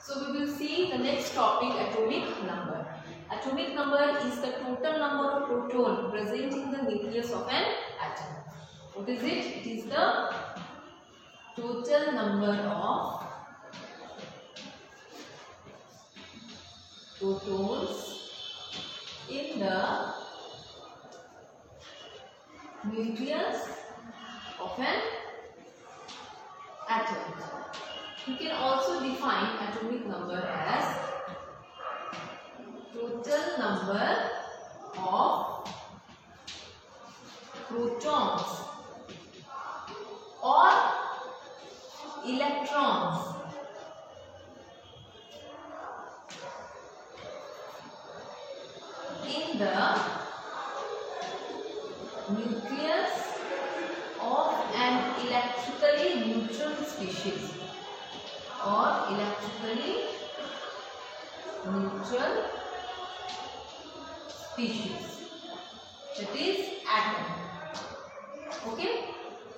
So we will see the next topic, atomic number. Atomic number is the total number of proton present in the nucleus of an atom. What is it? It is the total number of protons in the nucleus of an atom. You can also define atomic number as total number of protons or electrons in the nucleus of an electrically neutral species or electrically neutral species, that is atom. Okay,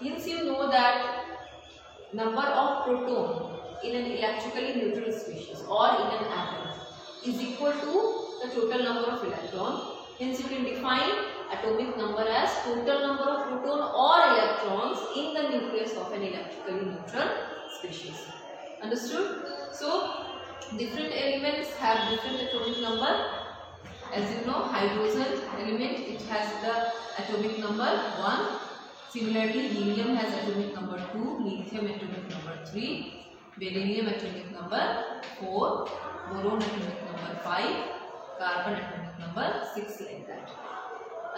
hence you know that number of proton in an electrically neutral species or in an atom is equal to the total number of electron. Hence you can define atomic number as total number of proton or electrons in the nucleus of an electrically neutral species. Understood? So different elements have different atomic number. As you know, hydrogen element, it has the atomic number 1. Similarly, helium has atomic number 2, lithium atomic number 3, beryllium atomic number 4, boron atomic number 5, carbon atomic number 6, like that.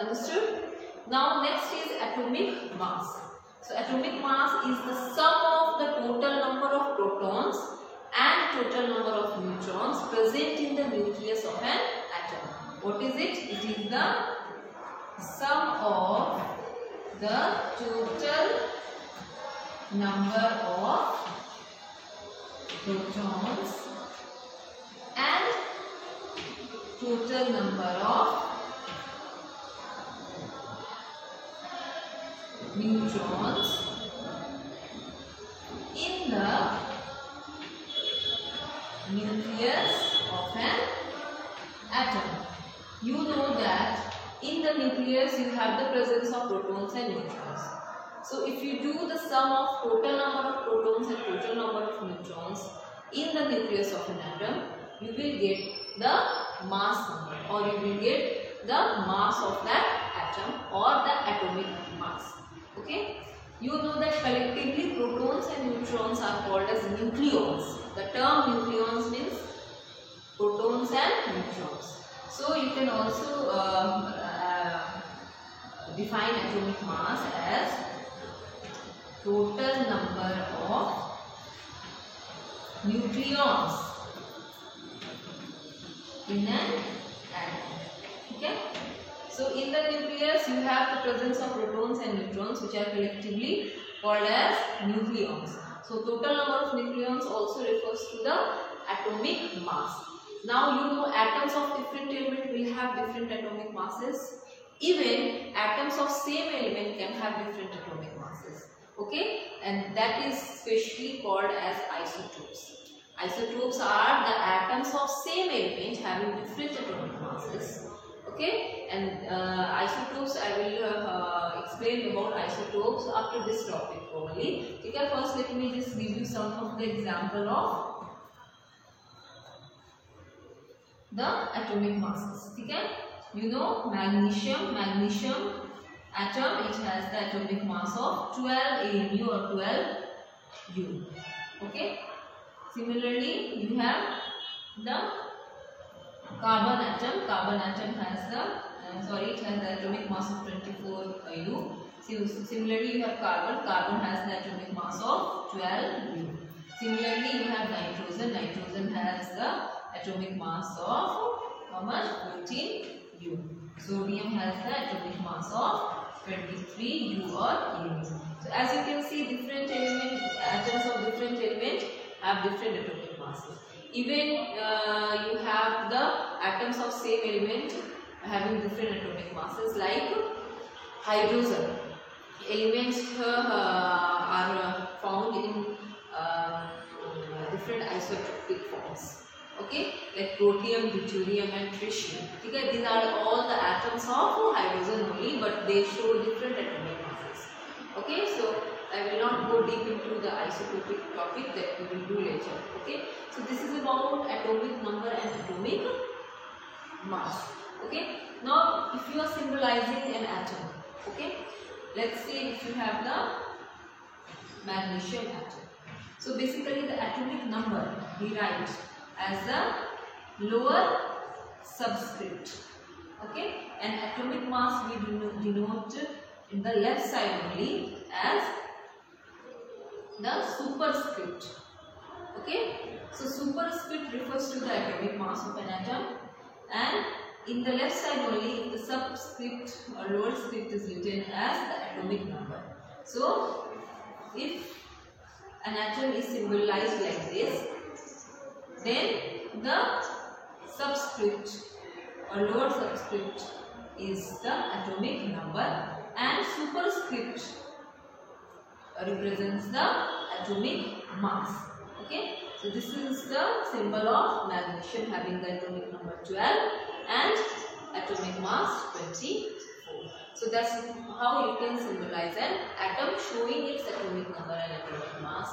Understood? Now next is atomic mass. So atomic mass is the sum of the total number of protons and total number of neutrons present in the nucleus of an atom. What is it? It is the sum of the total number of protons and total number of neutrons in the nucleus of an atom. You know that in the nucleus you have the presence of protons and neutrons. So if you do the sum of total number of protons and total number of neutrons in the nucleus of an atom, you will get the mass number, or you will get the mass of that atom or the atomic mass. Okay? You know that collectively protons and neutrons are called as nucleons. The term nucleons means protons and neutrons. So you can also define atomic mass as total number of nucleons in an atom. Okay? So in the nucleus you have the presence of protons and neutrons, which are collectively called as nucleons. So total number of nucleons also refers to the atomic mass. Now you know atoms of different element will have different atomic masses. Even atoms of same element can have different atomic masses. Okay, and that is specially called as isotopes. Isotopes are the atoms of same element having different atomic masses. Okay, and isotopes, I will explain about isotopes after this topic only. Okay, first let me just give you some of the example of the atomic masses. Okay, you know magnesium atom, it has the atomic mass of 12 AMU or 12 U. Okay, similarly you have the carbon atom has the it has the atomic mass of 24 U. Similarly you have carbon has the atomic mass of 12 U. Similarly you have nitrogen has the atomic mass of how much? 14 U. Sodium has the atomic mass of 23 U or U. So as you can see, different atoms of different element have different atomic masses. Even you have the atoms of same element having different atomic masses, like hydrogen. Elements are found in different isotopic forms. Okay, like protium, deuterium and tritium. Okay, these are all the atoms of hydrogen only, but they show different atomic masses. Okay, so I will not go deep into the isotopic topic, that we will do later. Okay, so this is about atomic number and atomic mass. Okay, now if you are symbolizing an atom, okay, let's say if you have the magnesium atom. So basically the atomic number we write as the lower subscript. Okay, and atomic mass we denote in the left side only as the superscript. Okay, so superscript refers to the atomic mass of an atom, and in the left side only the subscript or lower script is written as the atomic number. So if an atom is symbolized like this, then the subscript or lower subscript is the atomic number, and superscript represents the atomic mass. Okay, so this is the symbol of magnesium, having the atomic number 12 and atomic mass 24. So that's how you can symbolize an atom, showing its atomic number and atomic mass.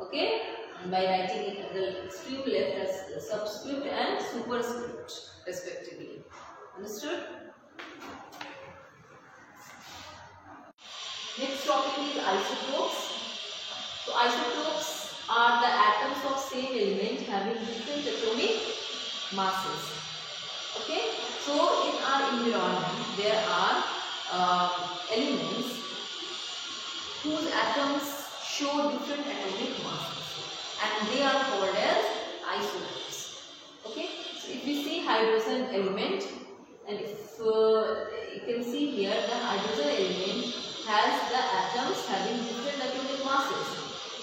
Okay, and by writing it at the extreme left as the subscript and superscript respectively. Understood? Next topic is isotopes. So isotopes are the atoms of same element having different atomic masses. Okay, so in our environment there are elements whose atoms show different atomic masses, and they are called as isotopes. Okay, so if we see hydrogen element, and if you can see here, the hydrogen element has the atoms having different atomic masses.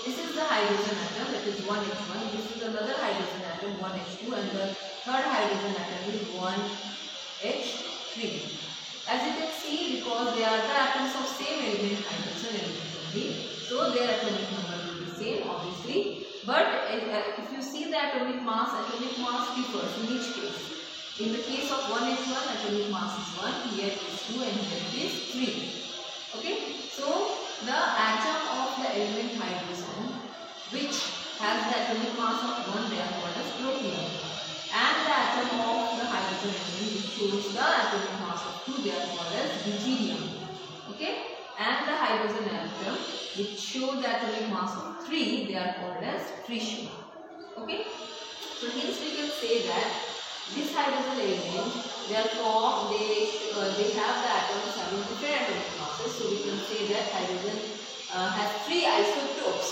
This is the hydrogen atom, that is 1H1. This is another hydrogen atom, 1H2, and the third hydrogen atom is 1H3. As you can see, because they are the atoms of same element, hydrogen element only, so their atomic number will be same, obviously. But if you see the atomic mass differs in each case. In the case of 1H1, atomic mass is 1, here it is 2, and here it is 3. Okay, so the atom of the element hydrogen, which has the atomic mass of 1, they are called as protium, and the atom of the hydrogen element which shows the atomic mass of 2, they are called as deuterium. Okay, and the hydrogen atom which show the atomic mass of 3, they are called as tritium. Okay, so hence we can say that this hydrogen element, therefore they have the atoms having different atomic masses, so we can say that hydrogen has 3 isotopes,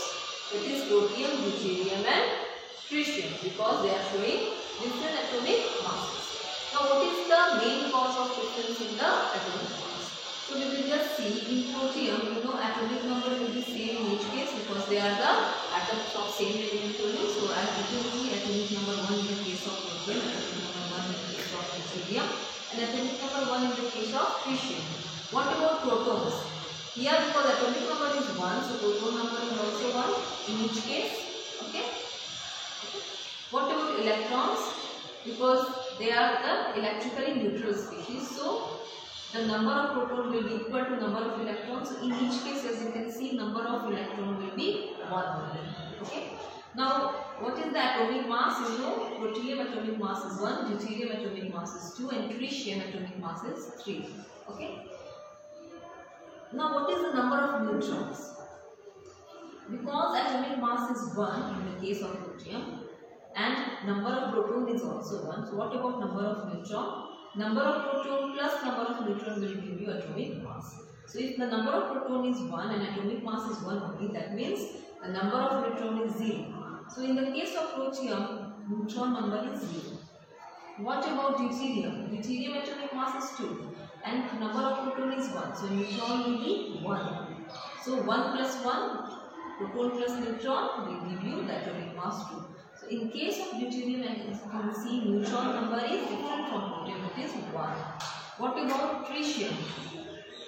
that is protium, deuterium and tritium, because they are showing different atomic masses. Now what is the main cause of difference in the atomic mass? So we will just see, in protium, you know, atomic number will be same in each case because they are the atoms of same element only. So as you can see, atomic number 1 in the case of protium, atomic number 1 in the case of deuterium, and atomic number 1 in the case of tritium. What about protons? Here, because atomic number is 1, so proton number is also 1 in each case. Okay. What about electrons? Because they are the electrically neutral species, so the number of protons will be equal to number of electrons. So in each case, as you can see, number of electrons will be 1 only. Okay. Now, what is the atomic mass? You know, protium atomic mass is 1, deuterium atomic mass is 2, and tritium atomic mass is 3. Okay. Now, what is the number of neutrons? Because atomic mass is 1 in the case of protium, and number of proton is also 1. So, what about number of neutron? Number of proton plus number of neutron will give you atomic mass. So, if the number of proton is 1 and atomic mass is 1 only, that means the number of neutron is 0. So, in the case of protium, neutron number is 0. What about deuterium? Deuterium atomic mass is 2 and number of proton is 1. So, neutron will be 1. So, 1 plus 1, proton plus neutron will give you the atomic mass 2. So, in case of deuterium, as you can see, neutron number is different from protium, it is 1. What about tritium?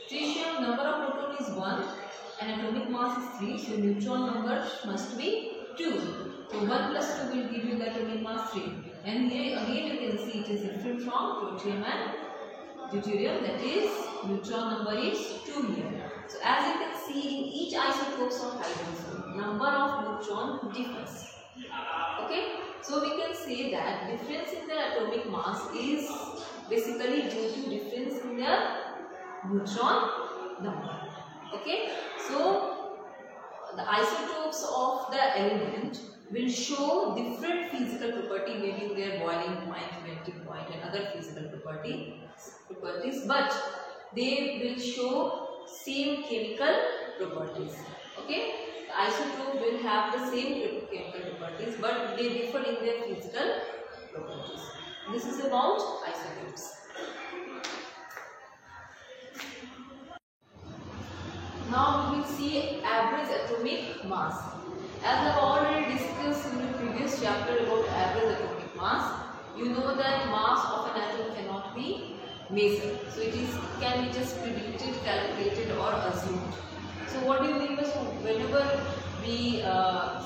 Tritium, number of proton is 1 and atomic mass is 3. So, neutron number must be 2. So 1 plus 2 will give you the atomic mass 3. And here again you can see it is different from protium and deuterium, that is neutron number is 2 here. So as you can see, in each isotopes of hydrogen, number of neutron differs. Okay, so we can say that difference in their atomic mass is basically due to difference in their neutron number. Okay, so the isotopes of the element will show different physical property, maybe their boiling point, melting point and other physical properties, but they will show same chemical properties. Okay, the isotope will have the same chemical properties, but they differ in their physical properties. This is about isotopes. Now we will see average atomic mass. As I have already discussed in the previous chapter about average atomic mass, you know that mass of an atom cannot be measured. So it can be just predicted, calculated or assumed. So what do you mean by so? Whenever we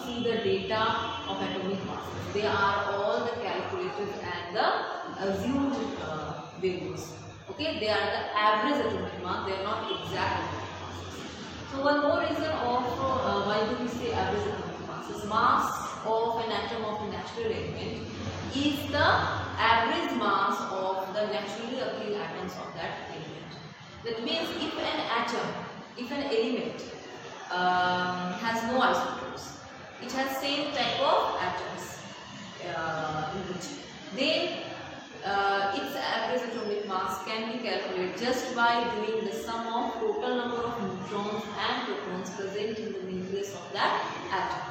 see the data of atomic masses, they are all the calculated and the assumed values. Okay, they are the average atomic mass, they are not exact atomic masses. So one more reason of why do we say average atomic mass is mass of an atom of a natural element is the average mass of the naturally occurring atoms of that element. That means if an atom, if an element has no isotopes, it has same type of atoms in which, then its average atomic mass can be calculated just by doing the sum of total number of neutrons and protons present in the nucleus of that atom.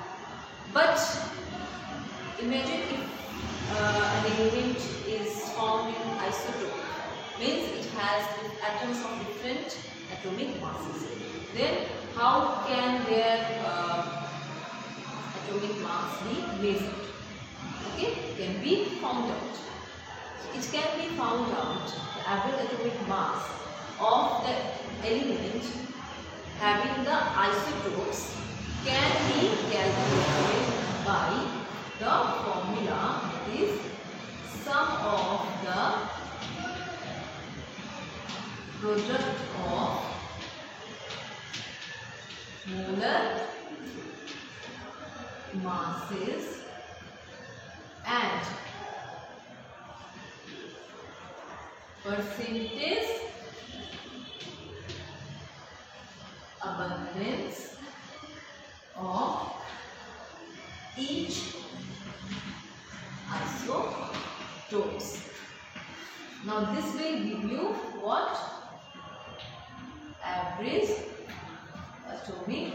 But imagine if an element is found in isotope, means it has atoms of different atomic masses. Then how can their atomic mass be measured? Okay, it can be found out. It can be found out the average atomic mass of the element having the isotopes can be calculated by the formula, that is sum of the product of molar masses and percentage abundance of each isotopes. Now this will give you what? Average atomic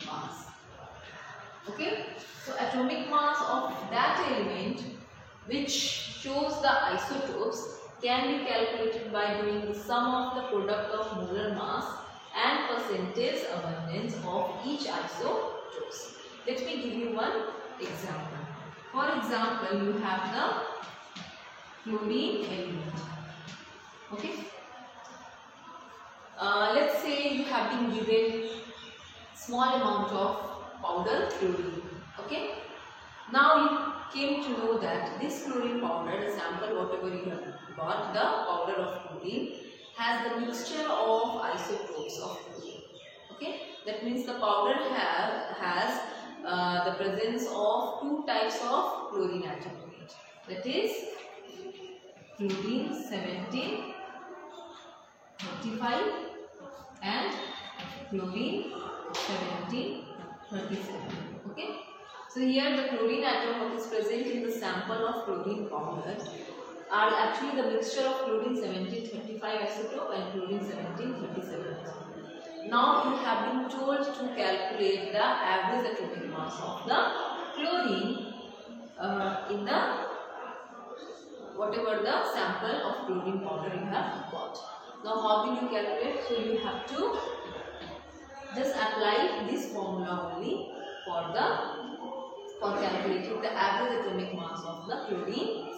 mass. Okay, so atomic mass of that element which shows the isotopes can be calculated by doing the sum of the product of molar mass and percentage abundance of each isotopes. Let me give you one example. For example, you have the chlorine element. Okay. Let's say you have been given small amount of powder chlorine. Okay. Now you came to know that this chlorine powder, the sample whatever you have got, the powder of chlorine has the mixture of isotopes of chlorine. Okay, that means the powder has the presence of two types of chlorine atom in it. That is chlorine 17, 35 and chlorine 17, 37. Okay. So here the chlorine atom what is present in the sample of chlorine powder are actually the mixture of chlorine 1735 isotope and chlorine 1737 isotope. Now you have been told to calculate the average atomic mass of the chlorine in the whatever the sample of chlorine powder you have got. Now how will you calculate? So you have to just apply this formula only for calculating the average atomic mass of the chlorine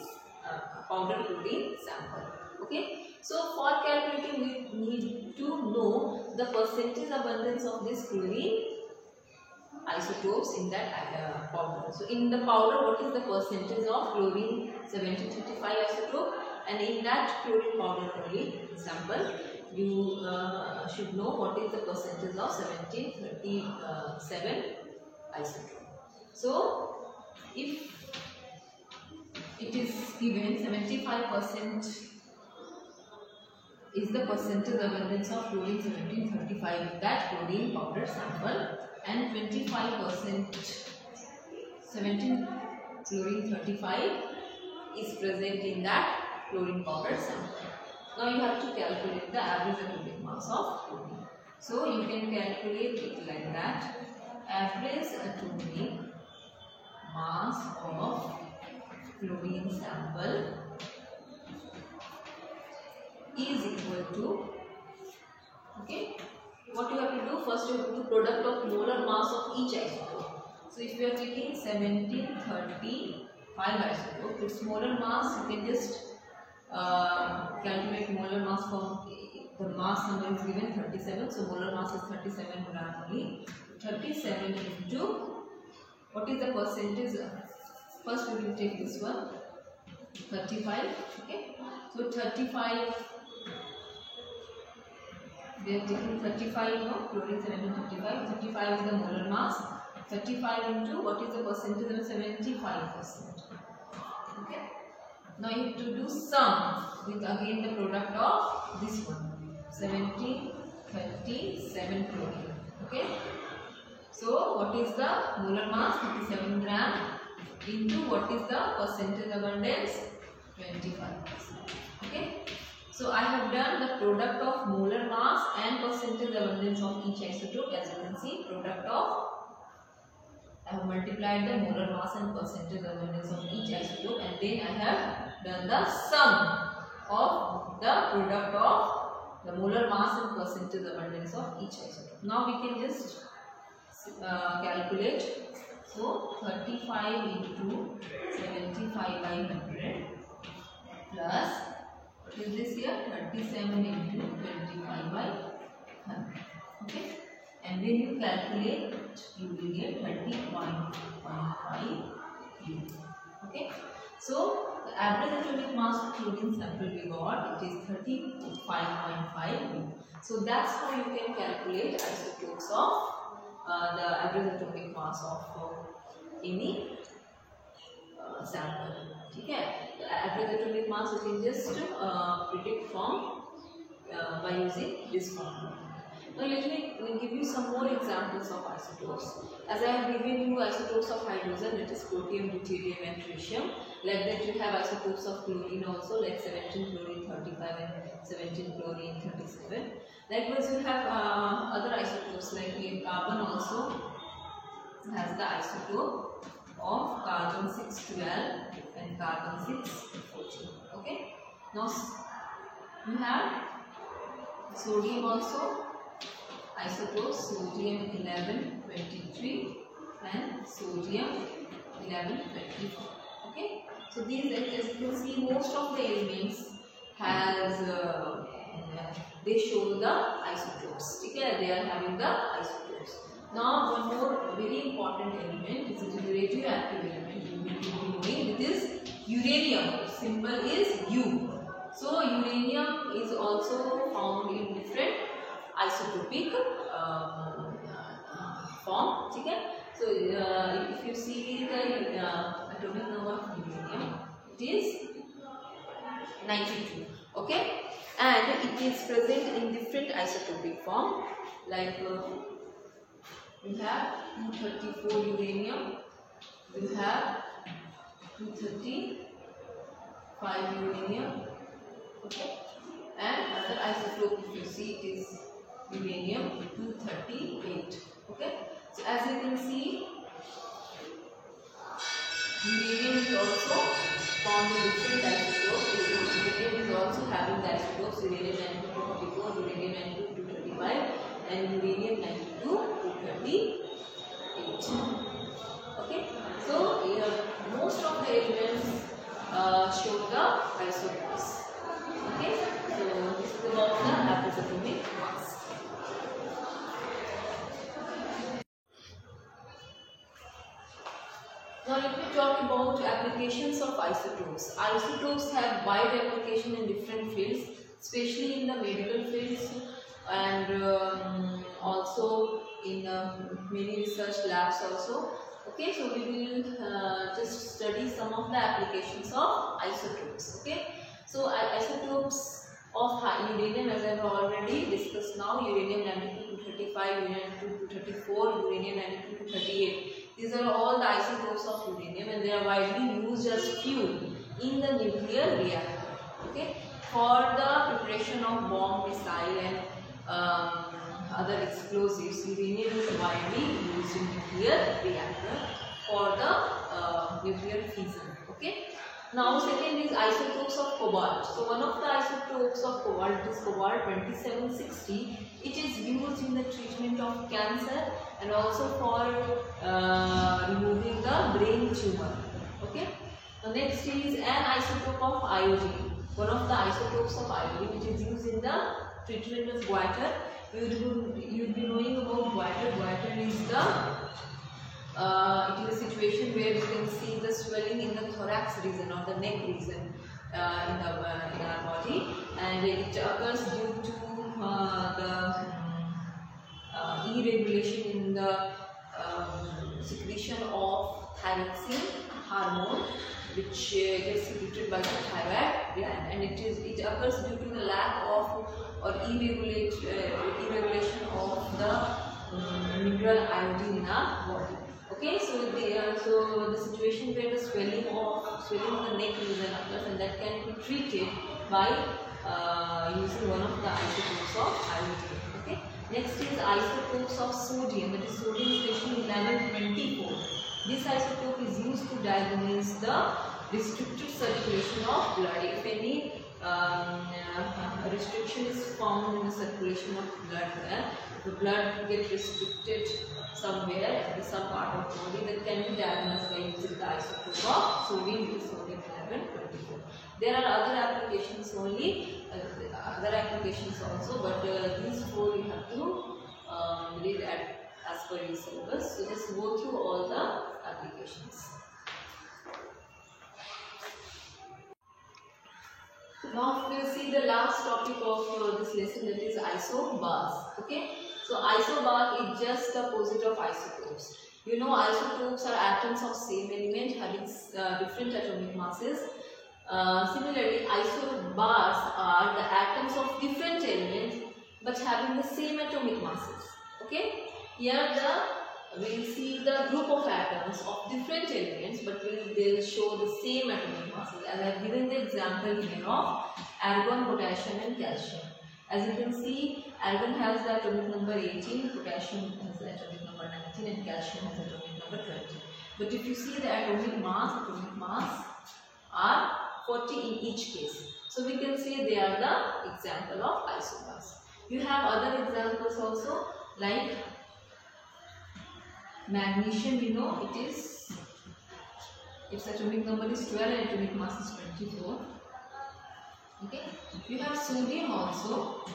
powder chlorine sample. Okay, so for calculating we need to know the percentage abundance of this chlorine isotopes in that powder. So in the powder, what is the percentage of chlorine 1735 isotope, and in that chlorine powder only sample you should know what is the percentage of 1737 isotope. So if it is given 75% is the percentage abundance of chlorine 1735 in that chlorine powder sample, and 25% 17 chlorine 35 is present in that chlorine powder sample. Now you have to calculate the average atomic mass of chlorine. So you can calculate it like that. Average atomic mass of chlorine sample is equal to, okay, what you have to do, first you have to do product of molar mass of each isotope. So if you are taking 1735 isotope, its molar mass, you can just calculate molar mass from the mass number is given 37, so molar mass is 37 gram only. 37 into, what is the percentage? First we will take this one, 35, okay. So 35, we are taking 35 now, chlorine 1735, 35 is the molar mass, 35 into, what is the percentage of 75%, okay. Now you have to do sum with again the product of this one, 1737 chlorine, okay. So what is the molar mass? 37 gram into what is the percentage abundance? 25%, okay. So I have done the product of molar mass and percentage abundance of each isotope. As you can see, product of, I have multiplied the molar mass and percentage abundance of each isotope, and then I have done the sum of the product of the molar mass and percentage abundance of each isotope. Now we can just calculate. So 35 into 75 by 100 plus, what is this here? 37 into 25 by 100, okay. And when you calculate, you will get 30.5 U, okay. So the average atomic mass of chlorine sample we got, it is 35.5 U. So that's how you can calculate isotopes of the average atomic mass of any sample. Okay, the average atomic mass you can just predict from by using this formula. Now let me give you some more examples of isotopes. As I have given you isotopes of hydrogen, that is protium, deuterium and tritium. Like that you have isotopes of chlorine also, like 17 chlorine 35 and 17 chlorine 37. Likewise you have other isotopes like carbon also has the isotope of carbon 612 and carbon 614. Okay. Now you have sodium also, isotopes sodium 1123 and sodium 1124. Okay. So these, as you can see, most of the elements has they show the isotopes. Okay, they are having the isotopes. Now one more very important element, this is a radioactive element. You will be knowing it is uranium. Symbol is U. So uranium is also found in different isotopic form. Okay. So if you see the atomic number of uranium, it is 92. Okay, and it is present in different isotopic form, like we have 234 uranium, we have 235 uranium, okay, and another isotope if you see it is uranium 238. Okay, so as you can see, uranium is also found in different isotopes. Uranium is also having the isotopes uranium 92-234, uranium 92-235 and uranium 92-238. Okay, so most of the elements show the isotopes. Okay, so this is about the average atomic mass. about applications of isotopes. Isotopes have wide application in different fields, especially in the medical fields and also in many research labs also. Okay, so we will just study some of the applications of isotopes. Okay, so isotopes of uranium, as I have already discussed now, uranium-92-235, uranium-234, uranium-92-238. These are all the isotopes of uranium, and they are widely used as fuel in the nuclear reactor. Okay, for the preparation of bomb, missile, and other explosives, uranium is widely used in nuclear reactor for the nuclear fission. Okay. Now second is isotopes of cobalt. So one of the isotopes of cobalt is cobalt 2760. It is used in the treatment of cancer and also for removing the brain tumor. Okay. The next is an isotope of iodine. One of the isotopes of iodine which is used in the treatment of goiter. You will be knowing about goiter. Goiter is the it is a situation where you can see the swelling in the thorax region or the neck region in our body, and it occurs due to the irregulation in the secretion of thyroxine hormone, which gets secreted by the thyroid gland, and it occurs due to the lack of or irregulation of the mineral iodine in our body. Okay, so the situation where the swelling in the neck region occurs, and that can be treated by using one of the isotopes of iodine. Okay. Next is isotopes of sodium, that is sodium station level 24. This isotope is used to diagnose the restricted circulation of blood. If any restriction is found in the circulation of blood, the blood gets restricted somewhere in some part of the body, that can be diagnosed by using the isotope of sodium, which is sodium 1124. There are other applications only, other applications also, but these four you have to read as per your syllabus. So just go through all the applications. Now we will see the last topic of this lesson, that is isobars. Okay, so isobar is just the opposite of isotopes. You know, isotopes are atoms of same element having different atomic masses. Similarly, isobars are the atoms of different elements but having the same atomic masses. Okay, here we will see the group of atoms of different elements, but they will show the same atomic masses. As I have given the example here of argon, potassium and calcium. As you can see, argon has the atomic number 18, potassium has the atomic number 19 and calcium has the atomic number 20. But if you see the atomic mass are 40 in each case. So we can say they are the example of isobars. You have other examples also, like magnesium. You know, its atomic number is 12 and atomic mass is 24. Okay. You have sodium also.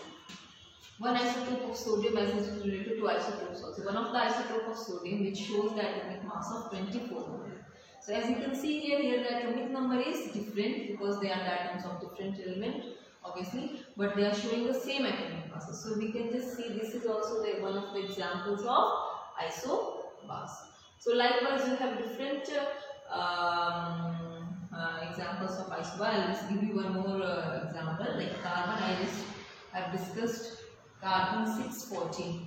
One isotope of sodium as is related to isotopes also. One of the isotope of sodium which shows the atomic mass of 24. So as you can see here the atomic number is different because they are the atoms of different element, obviously, but they are showing the same atomic masses. So we can just see this is also one of the examples of isobars. So likewise you have different examples of isobar. I will just give you one more example, like carbon. I just have discussed carbon 614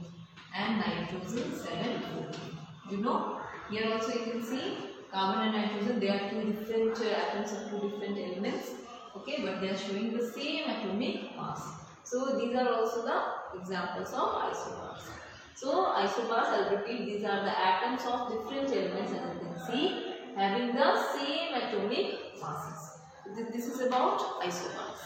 and nitrogen 714. You know, here also you can see carbon and nitrogen, they are two different atoms of two different elements. Okay, but they are showing the same atomic mass. So these are also the examples of isobars. So isobars, I will repeat, these are the atoms of different elements, as you can see, having the same atomic masses. This is about isobars.